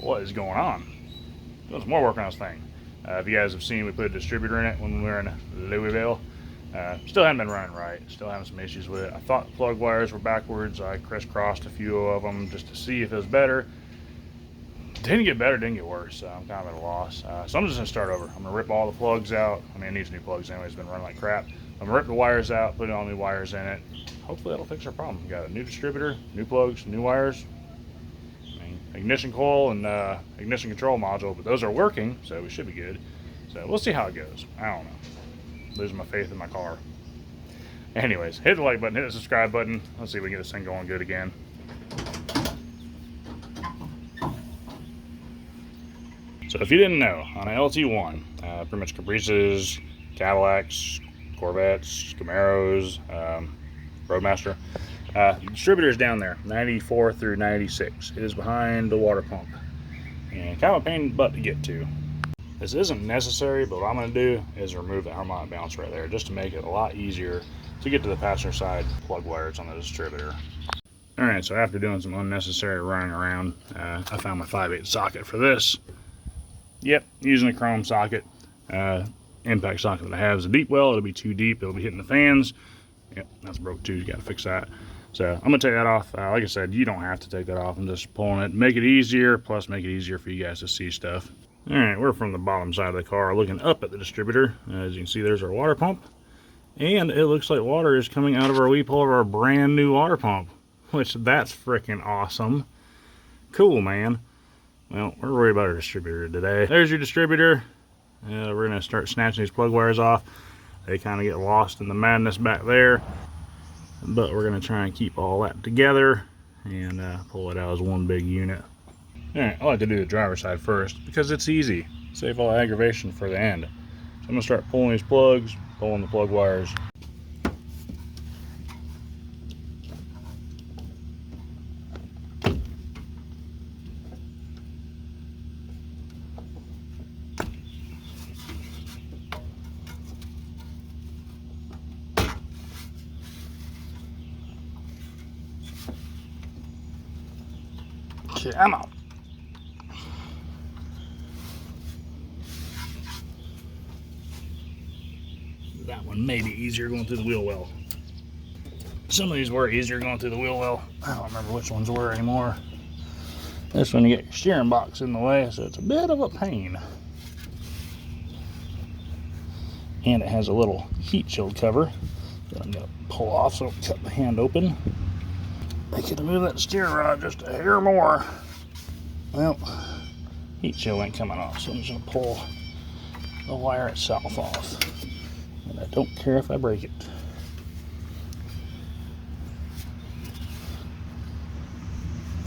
what is going on? Doing some more work on this thing. If you guys have seen, we put a distributor in it when we were in Louisville. Still haven't been running right. Still having some issues with it. I thought the plug wires were backwards. I crisscrossed a few of them just to see if it was better. Didn't get better, didn't get worse. So I'm kind of at a loss. So I'm just gonna start over. I'm gonna rip all the plugs out. I mean, it needs new plugs anyway. It's been running like crap. I'm gonna rip the wires out, put all new wires in it. Hopefully that'll fix our problem. We got a new distributor, new plugs, new wires. I mean, ignition coil and ignition control module, but those are working, so we should be good. So we'll see how it goes. I don't know. Losing my faith in my car. Anyways, hit the like button, hit the subscribe button. Let's see if we can get this thing going good again. So if you didn't know, on an LT1, pretty much Caprices, Cadillacs, Corvettes, Camaros, Roadmaster, the distributor is down there, 94 through 96. It is behind the water pump, and kind of a pain in the butt to get to. This isn't necessary, but what I'm going to do is remove the harmonic balance right there, just to make it a lot easier to get to the passenger side plug wires on the distributor. Alright, so after doing some unnecessary running around, I found my 5/8 socket for this. Yep, using a chrome socket. Impact socket that I have is a deep well. It'll be too deep, it'll be hitting the fans. Yep, that's broke too, you gotta fix that. So I'm gonna take that off. Like I said, you don't have to take that off. I'm just pulling it, make it easier, plus make it easier for you guys to see stuff. All right, we're from the bottom side of the car looking up at the distributor. As you can see, there's our water pump. And it looks like water is coming out of our weep hole of our brand new water pump, which that's freaking awesome. Cool, man. Well, we're worried about our distributor today. There's your distributor. We're gonna start snatching these plug wires off. They kind of get lost in the madness back there, but we're gonna try and keep all that together and pull it out as one big unit. All right, I like to do the driver's side first because it's easy. Save all the aggravation for the end. So I'm gonna start pulling these plugs, pulling the plug wires. Okay, I'm out. That one may be easier going through the wheel well. Some of these were easier going through the wheel well. I don't remember which ones were anymore. This one you get your steering box in the way, so it's a bit of a pain. And it has a little heat shield cover that I'm going to pull off so it'll cut the hand open. I could have moved that steering rod just a hair more. Well, heat shield ain't coming off, so I'm just going to pull the wire itself off. And I don't care if I break it.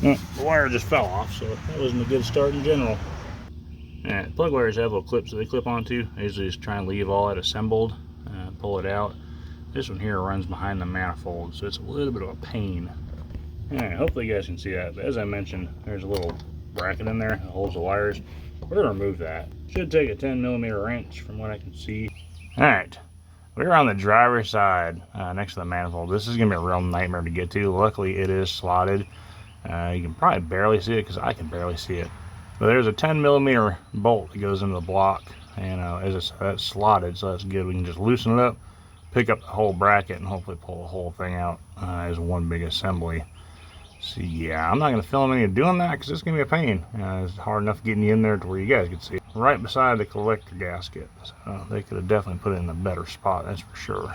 Well, the wire just fell off, so that wasn't a good start in general. Alright, plug wires have little clips that they clip onto. I usually just try and leave all that assembled, pull it out. This one here runs behind the manifold, so it's a little bit of a pain. Alright, hopefully you guys can see that. But as I mentioned, there's a little bracket in there that holds the wires. We're going to remove that. Should take a 10mm wrench from what I can see. Alright, we're on the driver's side next to the manifold. This is going to be a real nightmare to get to. Luckily, it is slotted. You can probably barely see it because I can barely see it. But there's a 10mm bolt that goes into the block. And as I said, that's slotted, so that's good. We can just loosen it up, pick up the whole bracket, and hopefully pull the whole thing out as one big assembly. So yeah, I'm not going to film any of doing that because it's going to be a pain. It's hard enough getting you in there to where you guys can see it. Right beside the collector gasket. So they could have definitely put it in a better spot, that's for sure.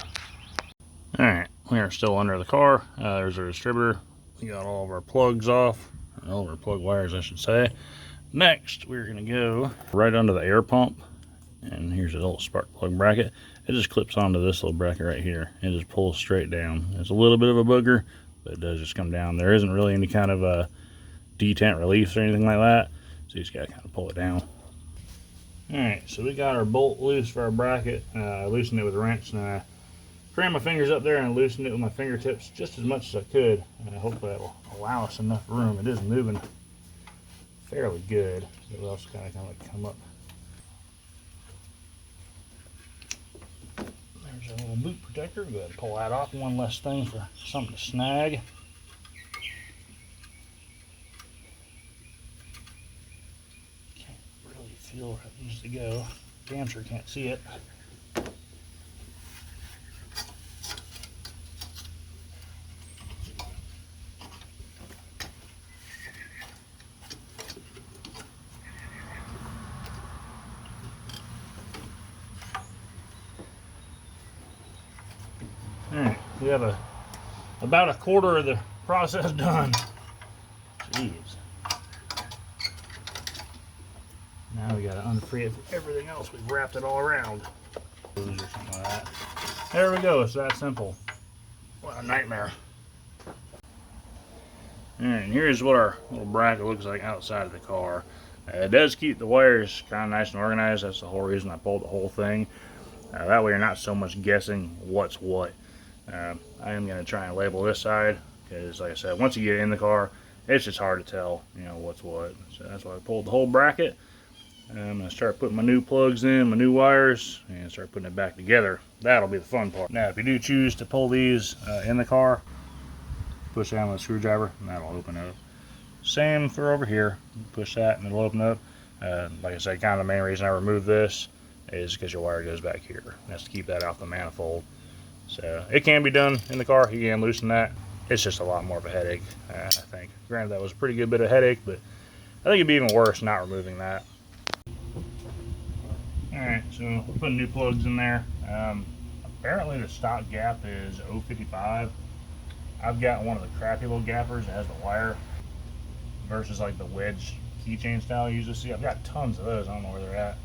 Alright, we are still under the car. There's our distributor. We got all of our plugs off. All of our plug wires, I should say. Next, we're going to go right under the air pump. And here's a little spark plug bracket. It just clips onto this little bracket right here. It just pulls straight down. It's a little bit of a booger, but it does just come down. There isn't really any kind of a detent relief or anything like that, so you just got to kind of pull it down. Alright, so we got our bolt loose for our bracket. I loosened it with a wrench, and I crammed my fingers up there and loosened it with my fingertips just as much as I could. Hopefully that will allow us enough room. It is moving fairly good. It will also kind of like come up. There's a little boot protector. Go ahead and pull that off. One less thing for something to snag. feel where it needs to go. Damn sure can't see it. Alright, we have about a quarter of the process done. Jeez. Now we gotta unfree it from everything else. We've wrapped it all around. Or something like that. There we go, it's that simple. What a nightmare. Alright, and here's what our little bracket looks like outside of the car. It does keep the wires kind of nice and organized. That's the whole reason I pulled the whole thing. That way you're not so much guessing what's what. I am going to try and label this side because, like I said, once you get in the car, it's just hard to tell, you know, what's what. So that's why I pulled the whole bracket. I'm going to start putting my new plugs in, my new wires, and start putting it back together. That'll be the fun part. Now, if you do choose to pull these in the car, push down with a screwdriver, and that'll open up. Same for over here. Push that, and it'll open up. Like I said, kind of the main reason I removed this is because your wire goes back here. That's to keep that off the manifold. So it can be done in the car. You can loosen that. It's just a lot more of a headache, I think. Granted, that was a pretty good bit of headache, but I think it'd be even worse not removing that. Alright, so we're putting new plugs in there. Apparently the stock gap is 0.55. I've got one of the crappy little gappers that has the wire versus like the wedge keychain style you usually see. I've got tons of those. I don't know where they're at,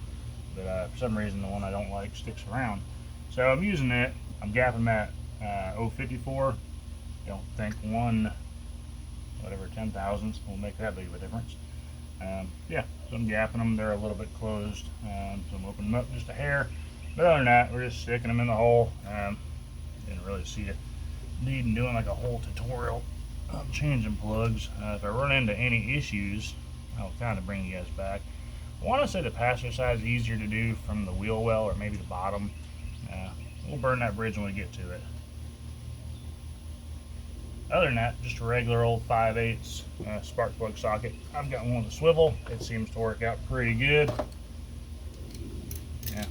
but for some reason the one I don't like sticks around. So I'm using it. I'm gapping that 0.54. I don't think one, whatever, 10,000ths will make that big of a difference. Yeah, so I'm gapping them. They're a little bit closed, so I'm opening them up just a hair. But other than that, we're just sticking them in the hole. Didn't really see it needing doing like a whole tutorial on changing plugs. If I run into any issues, I'll kind of bring you guys back. I want to say the passenger side is easier to do from the wheel well or maybe the bottom. We'll burn that bridge when we get to it. Other than that, just a regular old 5/8 spark plug socket. I've got one with a swivel. It seems to work out pretty good. Yeah,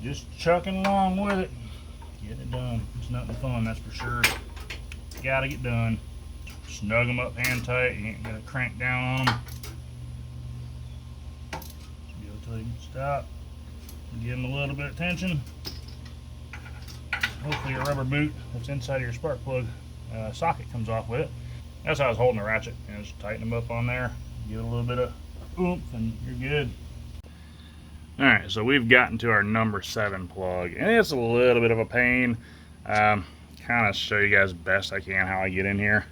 just chucking along with it. Getting it done. It's nothing fun, that's for sure. Gotta get done. Snug them up hand tight. You ain't gonna crank down on them. Just go till you can stop. Give them a little bit of tension. Hopefully your rubber boot that's inside of your spark plug socket comes off with it. That's how I was holding the ratchet. You know, just tighten them up on there, give it a little bit of oomph, and you're good. Alright, so we've gotten to our number 7 plug, and it's a little bit of a pain. Kind of show you guys best I can how I get in here.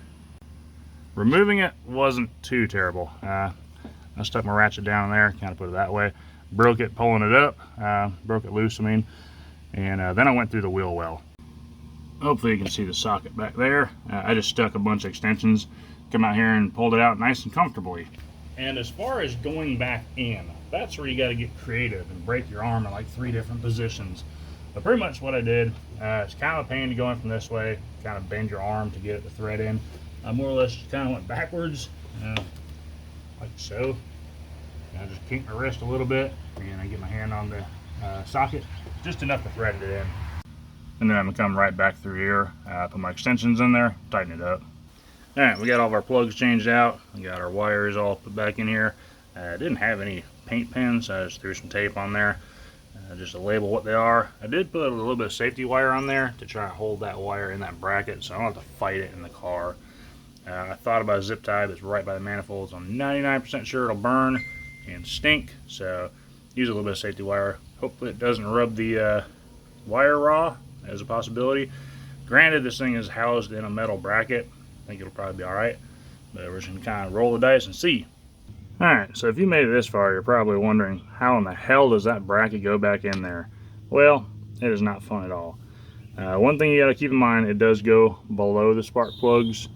Removing it wasn't too terrible. I stuck my ratchet down there, kind of put it that way. Broke it pulling it up, broke it loose, I mean, and then I went through the wheel well. Hopefully you can see the socket back there. I just stuck a bunch of extensions, come out here and pulled it out nice and comfortably. And as far as going back in, that's where you got to get creative and break your arm in like 3 different positions. But pretty much what I did, it's kind of a pain to go in from this way, kind of bend your arm to get the thread in. I more or less just kind of went backwards, like so. I just kink my wrist a little bit, and I get my hand on the socket, just enough to thread it in. And then I'm gonna come right back through here, put my extensions in there, tighten it up. All right, we got all of our plugs changed out. We got our wires all put back in here. I didn't have any paint pins, so I just threw some tape on there, just to label what they are. I did put a little bit of safety wire on there to try to hold that wire in that bracket, so I don't have to fight it in the car. I thought about a zip tie that's right by the manifold, so I'm 99% sure it'll burn and stink, so use a little bit of safety wire. Hopefully it doesn't rub the wire raw as a possibility. Granted, this thing is housed in a metal bracket. I think it'll probably be alright, but we're just going to kind of roll the dice and see. Alright, so if you made it this far, you're probably wondering, how in the hell does that bracket go back in there? Well, it is not fun at all. One thing you got to keep in mind, it does go below the spark plugs.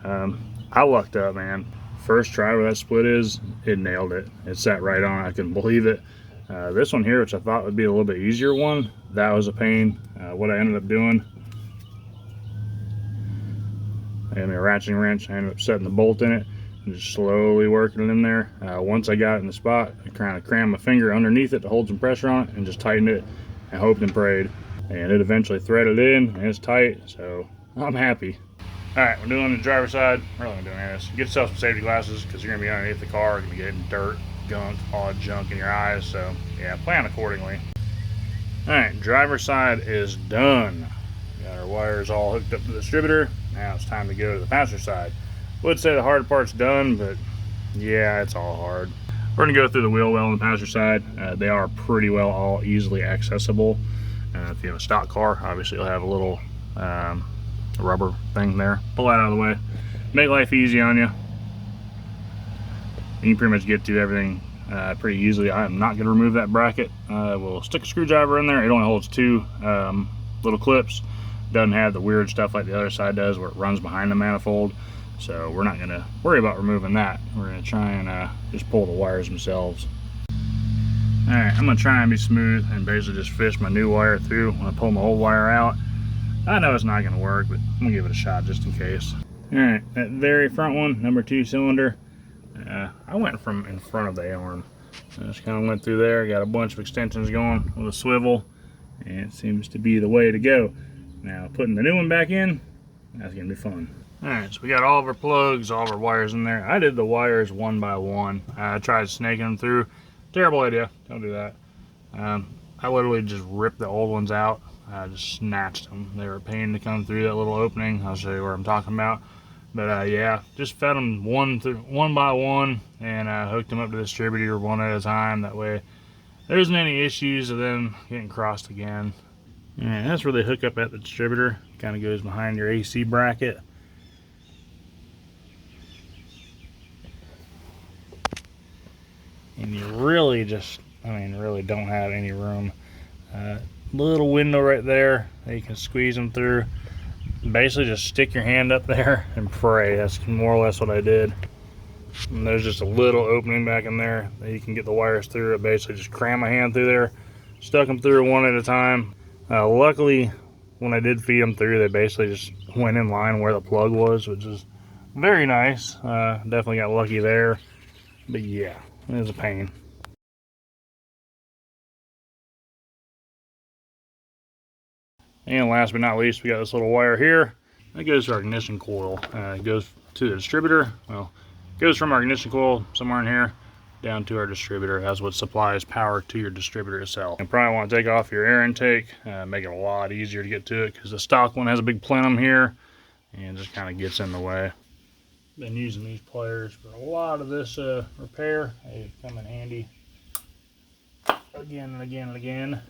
I lucked up, man. First try where that split is, it nailed it. It sat right on it. I couldn't believe it. This one here, which I thought would be a little bit easier one, that was a pain. What I ended up doing, I had my ratcheting wrench. I ended up setting the bolt in it, just slowly working it in there. Once I got it in the spot, I kind of crammed my finger underneath it to hold some pressure on it and just tightened it and hoped and prayed. And it eventually threaded in and it's tight, so I'm happy. Alright, we're doing the driver's side. We're really doing this. Get yourself some safety glasses because you're going to be underneath the car, you're going to be getting dirt, gunk, all that junk in your eyes, so yeah, plan accordingly. Alright, driver's side is done. Got our wires all hooked up to the distributor. Now it's time to go to the passenger side. Would say the hard part's done, but yeah, it's all hard. We're going to go through the wheel well on the passenger side. They are pretty well all easily accessible. If you have a stock car, obviously you'll have a little rubber thing there. Pull that out of the way. Make life easy on you. You can pretty much get to everything pretty easily. I am not going to remove that bracket. We'll stick a screwdriver in there. It only holds 2 little clips. Doesn't have the weird stuff like the other side does where it runs behind the manifold. So we're not going to worry about removing that. We're going to try and just pull the wires themselves. Alright, I'm going to try and be smooth and basically just fish my new wire through when I pull my old wire out. I know it's not going to work, but I'm going to give it a shot just in case. Alright, that very front one, number 2 cylinder, I went from in front of the arm. I just kind of went through there, got a bunch of extensions going with a swivel, and it seems to be the way to go. Now, putting the new one back in, that's going to be fun. Alright, so we got all of our plugs, all of our wires in there. I did the wires one by one. I tried snaking them through. Terrible idea. Don't do that. I literally just ripped the old ones out. I just snatched them. They were a pain to come through that little opening. I'll show you what I'm talking about. But yeah, just fed them one by one and hooked them up to the distributor one at a time. That way there isn't any issues of them getting crossed again. Alright, that's where they hook up at the distributor. Kind of goes behind your AC bracket. And you really just, really don't have any room. Little window right there that you can squeeze them through. Basically just stick your hand up there and pray. That's more or less what I did. And there's just a little opening back in there that you can get the wires through. I basically just crammed my hand through there, stuck them through one at a time. Luckily, when I did feed them through, they basically just went in line where the plug was, which is very nice. Definitely got lucky there. But yeah, it was a pain. And last but not least, we got this little wire here. That goes to our ignition coil. It goes to the distributor. Well, it goes from our ignition coil somewhere in here down to our distributor. That's what supplies power to your distributor itself. You probably want to take off your air intake, make it a lot easier to get to it because the stock one has a big plenum here and just kind of gets in the way. Been using these pliers for a lot of this repair. They come in handy again and again and again.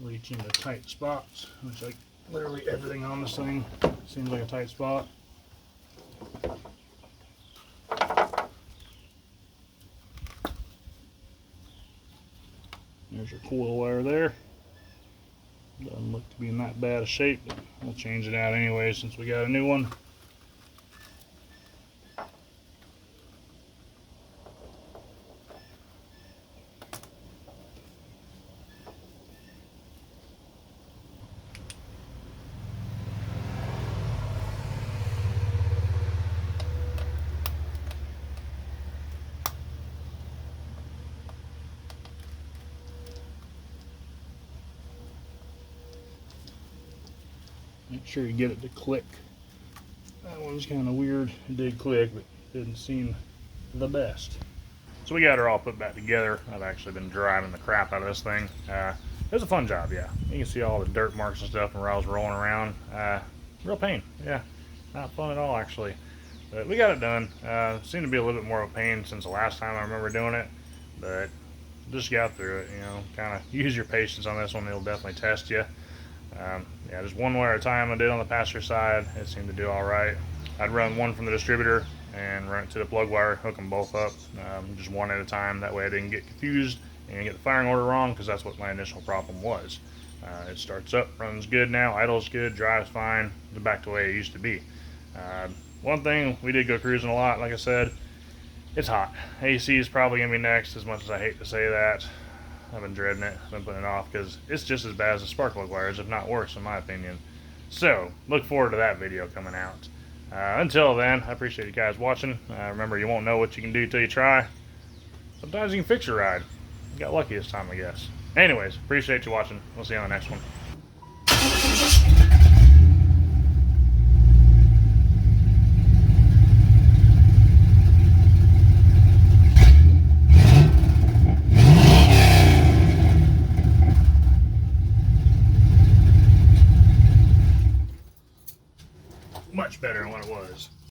Reach into tight spots, which like literally everything on this thing seems like a tight spot. There's your coil wire there. Doesn't look to be in that bad a shape, but we'll change it out anyway since we got a new one. Make sure you get it to click. That one's kind of weird. It did click, but didn't seem the best. So we got her all put back together. I've actually been driving the crap out of this thing. It was a fun job, yeah. You can see all the dirt marks and stuff where I was rolling around. Real pain, yeah. Not fun at all, actually. But we got it done. Seemed to be a little bit more of a pain since the last time I remember doing it. But just got through it, you know. Kind of use your patience on this one. It'll definitely test you. Yeah, just one wire at a time I did on the passenger side. It seemed to do all right. I'd run one from the distributor and run it to the plug wire, hook them both up, just one at a time. That way I didn't get confused and get the firing order wrong, because that's what my initial problem was. It starts up, runs good now, idles good, drives fine, back to the way it used to be. One thing, we did go cruising a lot, like I said. It's hot. AC is probably going to be next, as much as I hate to say that. I've been dreading it. I've been putting it off because it's just as bad as the spark plug wires, if not worse, in my opinion. So, look forward to that video coming out. Until then, I appreciate you guys watching. Remember, you won't know what you can do till you try. Sometimes you can fix your ride. You got lucky this time, I guess. Anyways, appreciate you watching. We'll see you on the next one.